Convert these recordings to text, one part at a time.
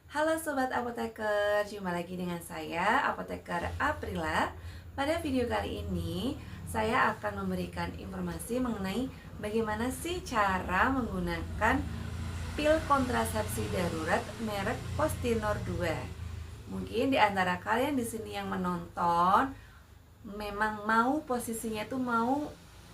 Halo Sobat Apoteker, jumpa lagi dengan saya, Apoteker Aprila. Pada video kali ini, saya akan memberikan informasi mengenai bagaimana sih cara menggunakan pil kontrasepsi darurat merek Postinor 2. Mungkin di antara kalian di sini yang menonton memang mau posisinya itu mau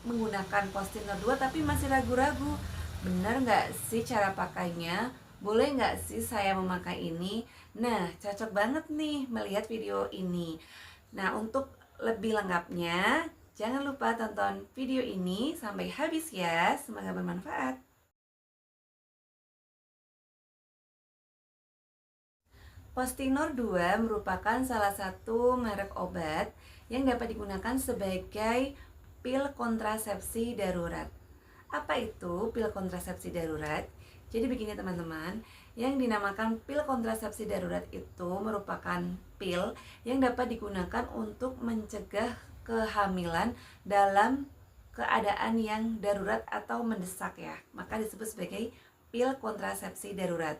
menggunakan Postinor 2 tapi masih ragu-ragu. Bener nggak sih cara pakainya? Boleh nggak sih saya memakai ini? Nah, cocok banget nih melihat video ini. Nah, untuk lebih lengkapnya, jangan lupa tonton video ini sampai habis ya. Semoga bermanfaat. Postinor 2 merupakan salah satu merek obat yang dapat digunakan sebagai pil kontrasepsi darurat. Apa itu pil kontrasepsi darurat? Jadi begini teman-teman, yang dinamakan pil kontrasepsi darurat itu merupakan pil yang dapat digunakan untuk mencegah kehamilan dalam keadaan yang darurat atau mendesak ya. Maka disebut sebagai pil kontrasepsi darurat.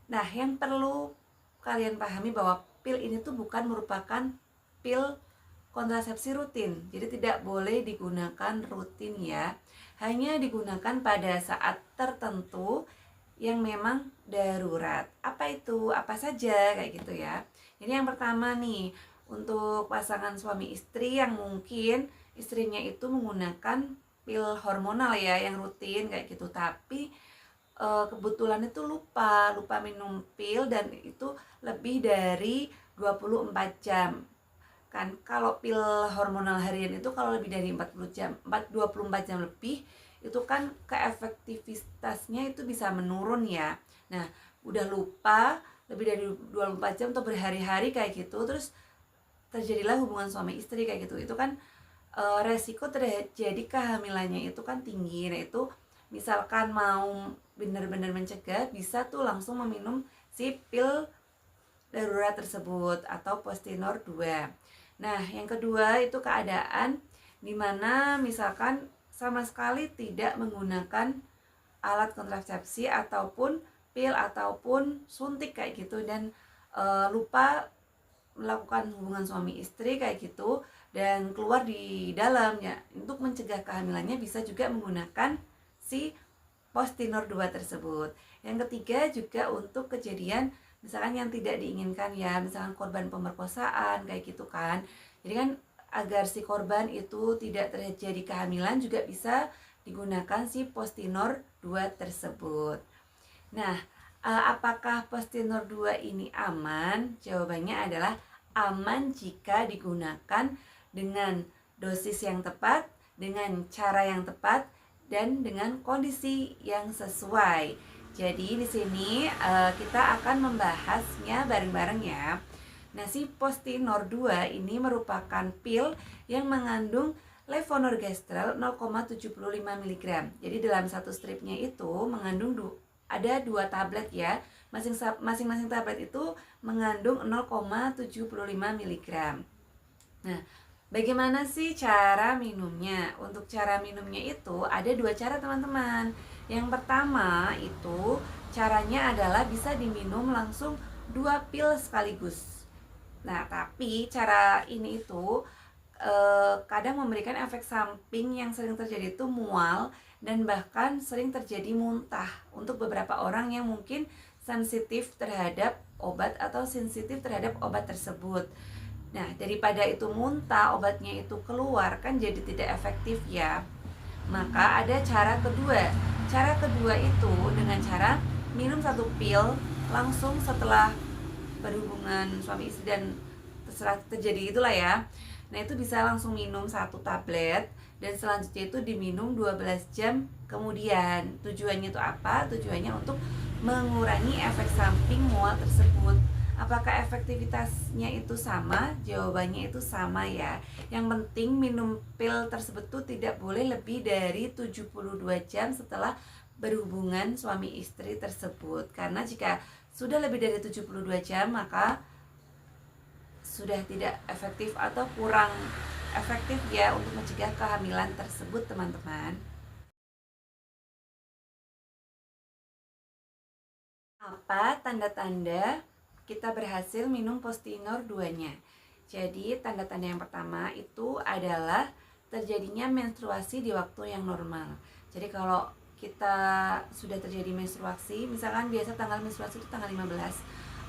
Nah, yang perlu kalian pahami bahwa pil ini tuh bukan merupakan pil kontrasepsi rutin. Jadi tidak boleh digunakan rutin ya. Hanya digunakan pada saat tertentu yang memang darurat. Apa itu? Apa saja kayak gitu ya. Ini yang pertama nih, untuk pasangan suami istri yang mungkin istrinya itu menggunakan pil hormonal ya yang rutin kayak gitu, tapi kebetulan itu lupa minum pil dan itu lebih dari 24 jam. Kan kalau pil hormonal harian itu kalau lebih dari 40 jam, 24 jam lebih, itu kan keefektivitasnya itu bisa menurun ya. Nah, udah lupa lebih dari 24 jam atau berhari-hari kayak gitu, terus terjadilah hubungan suami istri kayak gitu, itu kan resiko terjadi kehamilannya itu kan tinggi. Nah, itu misalkan mau benar-benar mencegah, bisa tuh langsung meminum si pil darurat tersebut atau Postinor 2. Nah, yang kedua itu keadaan dimana misalkan sama sekali tidak menggunakan alat kontrasepsi ataupun pil ataupun suntik kayak gitu, dan lupa melakukan hubungan suami istri kayak gitu dan keluar di dalamnya. Untuk mencegah kehamilannya bisa juga menggunakan si Postinor 2 tersebut. Yang ketiga juga untuk kejadian misalkan yang tidak diinginkan ya, misalkan korban pemerkosaan kayak gitu kan. Jadi kan agar si korban itu tidak terjadi kehamilan juga bisa digunakan si Postinor 2 tersebut. Nah, apakah Postinor 2 ini aman? Jawabannya adalah aman jika digunakan dengan dosis yang tepat, dengan cara yang tepat, dan dengan kondisi yang sesuai. Jadi di sini kita akan membahasnya bareng-bareng ya. Nah, si Postinor 2 ini merupakan pil yang mengandung levonorgestrel 0,75 mg. Jadi dalam satu stripnya itu mengandung ada 2 tablet ya. Masing-masing tablet itu mengandung 0,75 mg. Nah, bagaimana sih cara minumnya? Untuk cara minumnya itu ada 2 cara teman-teman. Yang pertama itu caranya adalah bisa diminum langsung 2 pil sekaligus. Nah, tapi cara ini itu kadang memberikan efek samping yang sering terjadi itu mual dan bahkan sering terjadi muntah untuk beberapa orang yang mungkin sensitif terhadap obat atau sensitif terhadap obat tersebut. Nah, daripada itu muntah, obatnya itu keluar kan jadi tidak efektif ya. Maka ada cara kedua. Cara kedua itu dengan cara minum 1 pil langsung setelah berhubungan suami istri dan terjadi itulah ya. Nah, itu bisa langsung minum 1 tablet dan selanjutnya itu diminum 12 jam kemudian. Tujuannya itu apa? Tujuannya untuk mengurangi efek samping mual tersebut. Apakah efektivitasnya itu sama? Jawabannya itu sama ya. Yang penting minum pil tersebut tuh tidak boleh lebih dari 72 jam setelah berhubungan suami istri tersebut. Karena jika sudah lebih dari 72 jam maka sudah tidak efektif atau kurang efektif ya untuk mencegah kehamilan tersebut teman-teman. Apa tanda-tanda kita berhasil minum Postinor 2-nya. Jadi tanda-tanda yang pertama itu adalah terjadinya menstruasi di waktu yang normal. Jadi kalau kita sudah terjadi menstruasi, misalkan biasa tanggal menstruasi itu tanggal 15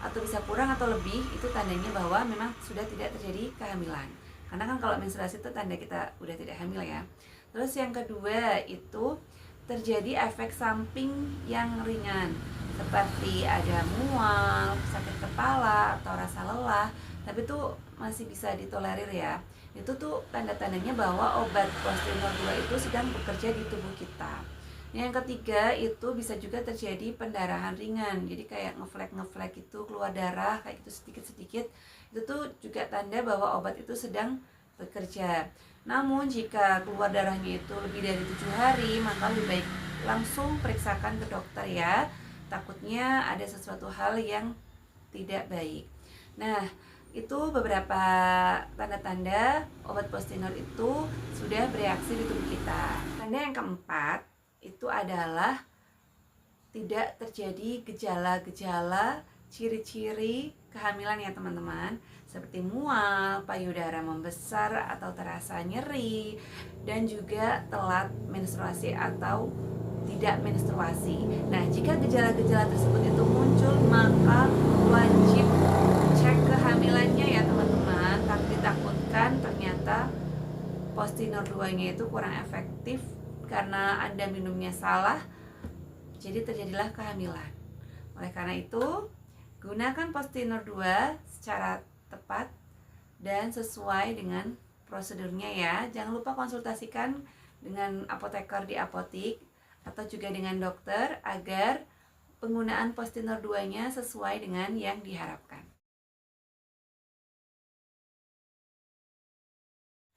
atau bisa kurang atau lebih, itu tandanya bahwa memang sudah tidak terjadi kehamilan. Karena kan kalau menstruasi itu tanda kita udah tidak hamil ya. Terus yang kedua itu terjadi efek samping yang ringan, seperti ada mual, sakit kepala, atau rasa lelah, tapi itu masih bisa ditolerir ya. Itu tuh tanda-tandanya bahwa obat Postinor 2 itu sedang bekerja di tubuh kita. Yang ketiga itu bisa juga terjadi pendarahan ringan, jadi kayak ngeflek itu keluar darah kayak gitu sedikit-sedikit. Itu tuh juga tanda bahwa obat itu sedang bekerja. Namun jika keluar darahnya itu lebih dari 7 hari, maka lebih baik langsung periksakan ke dokter ya. Takutnya ada sesuatu hal yang tidak baik. Nah, itu beberapa tanda-tanda obat Postinor itu sudah bereaksi di tubuh kita. Tanda yang keempat itu adalah tidak terjadi gejala-gejala ciri-ciri kehamilan ya teman-teman, seperti mual, payudara membesar atau terasa nyeri, dan juga telat menstruasi atau tidak menstruasi. Nah, jika gejala-gejala tersebut itu muncul, maka wajib cek kehamilannya ya teman-teman. Tapi ditakutkan ternyata Postinor 2-nya itu kurang efektif karena Anda minumnya salah, jadi terjadilah kehamilan. Oleh karena itu, gunakan Postinor 2 secara tepat dan sesuai dengan prosedurnya ya. Jangan lupa konsultasikan dengan apoteker di apotik atau juga dengan dokter agar penggunaan Postinor 2-nya sesuai dengan yang diharapkan.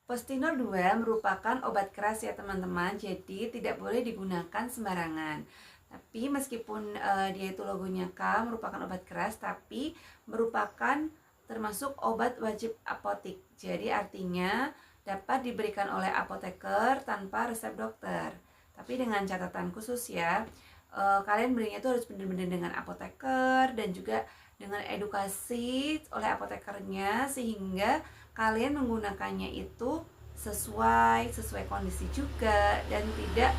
Postinor 2 merupakan obat keras ya teman-teman, jadi tidak boleh digunakan sembarangan. Tapi meskipun dia itu logonya K merupakan obat keras, tapi merupakan termasuk obat wajib apotik. Jadi artinya dapat diberikan oleh apoteker tanpa resep dokter. Tapi dengan catatan khusus ya, kalian belinya itu harus benar-benar dengan apoteker dan juga dengan edukasi oleh apotekernya, sehingga kalian menggunakannya itu sesuai kondisi juga dan tidak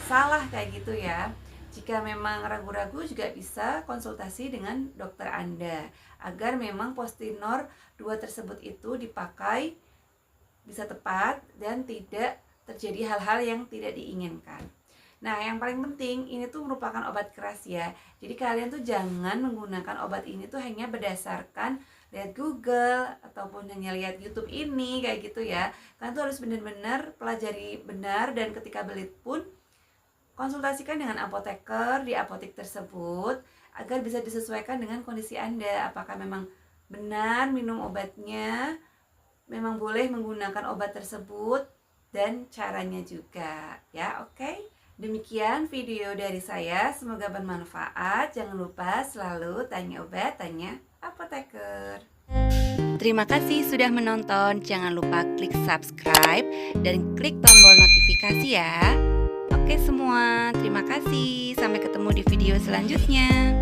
salah kayak gitu ya. Jika memang ragu-ragu juga bisa konsultasi dengan dokter Anda agar memang Postinor 2 tersebut itu dipakai bisa tepat dan tidak terjadi hal-hal yang tidak diinginkan. Nah, yang paling penting ini tuh merupakan obat keras ya. Jadi kalian tuh jangan menggunakan obat ini tuh hanya berdasarkan lihat Google ataupun hanya lihat YouTube ini kayak gitu ya. Kalian tuh harus benar-benar pelajari benar, dan ketika beli pun konsultasikan dengan apoteker di apotik tersebut agar bisa disesuaikan dengan kondisi Anda. Apakah memang benar minum obatnya, memang boleh menggunakan obat tersebut, dan caranya juga ya. Oke? Demikian video dari saya, semoga bermanfaat. Jangan lupa selalu tanya obat, tanya apoteker. Terima kasih sudah menonton. Jangan lupa klik subscribe dan klik tombol notifikasi ya. Oke semua, terima kasih. Sampai ketemu di video selanjutnya.